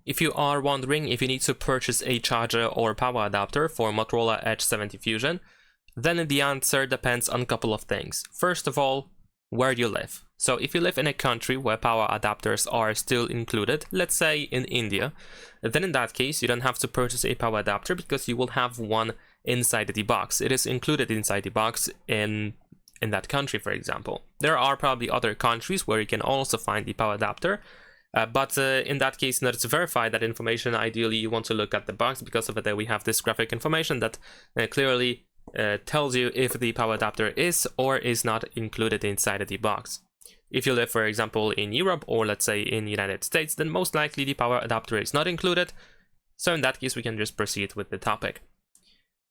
If you are wondering if you need to purchase a charger or power adapter for Motorola Edge 70 Fusion, then the answer depends on a couple of things. First of all, where you live. So if you live in a country where power adapters are still included, let's say in India, then in that case you don't have to purchase a power adapter because you will have one inside the box. It is included inside the box in that country, for example. There are probably other countries where you can also find the power adapter, but in that case, in order to verify that information, ideally you want to look at the box. Because of it, we have this graphic information that clearly tells you if the power adapter is or is not included inside of the box. If you live, for example, in Europe or let's say in the United States, then most likely the power adapter is not included. So in that case, we can just proceed with the topic.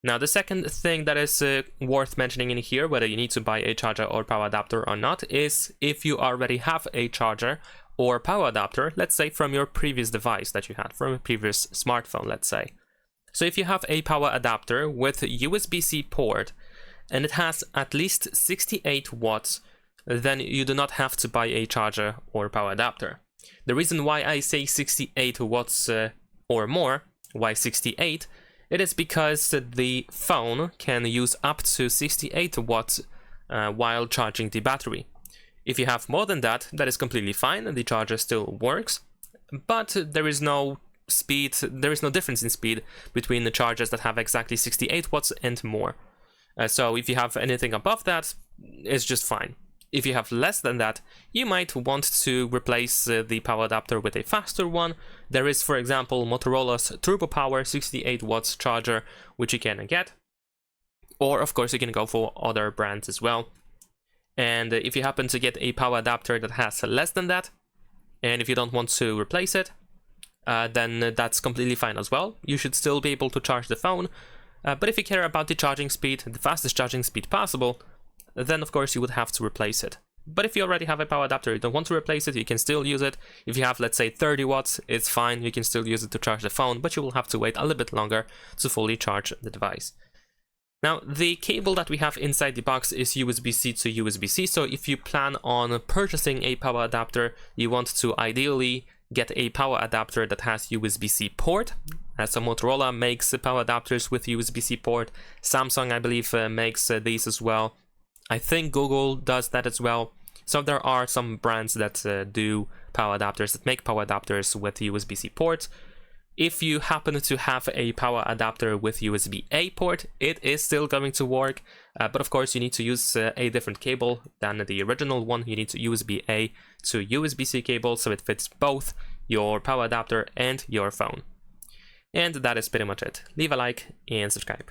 Now, the second thing that is worth mentioning in here, whether you need to buy a charger or power adapter or not, is if you already have a charger or power adapter, let's say from your previous device that you had, from a previous smartphone, let's say. So if you have a power adapter with USB-C port and it has at least 68 watts, then you do not have to buy a charger or power adapter. The reason why I say 68 watts or more, why 68, it is because the phone can use up to 68 watts while charging the battery. If you have more than that, that is completely fine, and the charger still works, but there is no difference in speed between the chargers that have exactly 68 watts and more. So if you have anything above that, it's just fine. If you have less than that, you might want to replace the power adapter with a faster one. There is, for example, Motorola's Turbo Power 68 watts charger, which you can get. Or, of course, you can go for other brands as well. And if you happen to get a power adapter that has less than that, and if you don't want to replace it, then that's completely fine as well. You should still be able to charge the phone. But if you care about the charging speed, the fastest charging speed possible, then of course you would have to replace it. But if you already have a power adapter, you don't want to replace it, you can still use it. If you have, let's say, 30 watts, it's fine, you can still use it to charge the phone, but you will have to wait a little bit longer to fully charge the device. Now, the cable that we have inside the box is USB-C to USB-C, so if you plan on purchasing a power adapter, you want to ideally get a power adapter that has USB-C port. So Motorola makes power adapters with USB-C port. Samsung, I believe, makes these as well. I think Google does that as well. So there are some brands that do power adapters, that make power adapters with USB-C ports. If you happen to have a power adapter with USB-A port, it is still going to work. But of course, you need to use a different cable than the original one. You need to USB-A to USB-C cable, so it fits both your power adapter and your phone. And that is pretty much it. Leave a like and subscribe.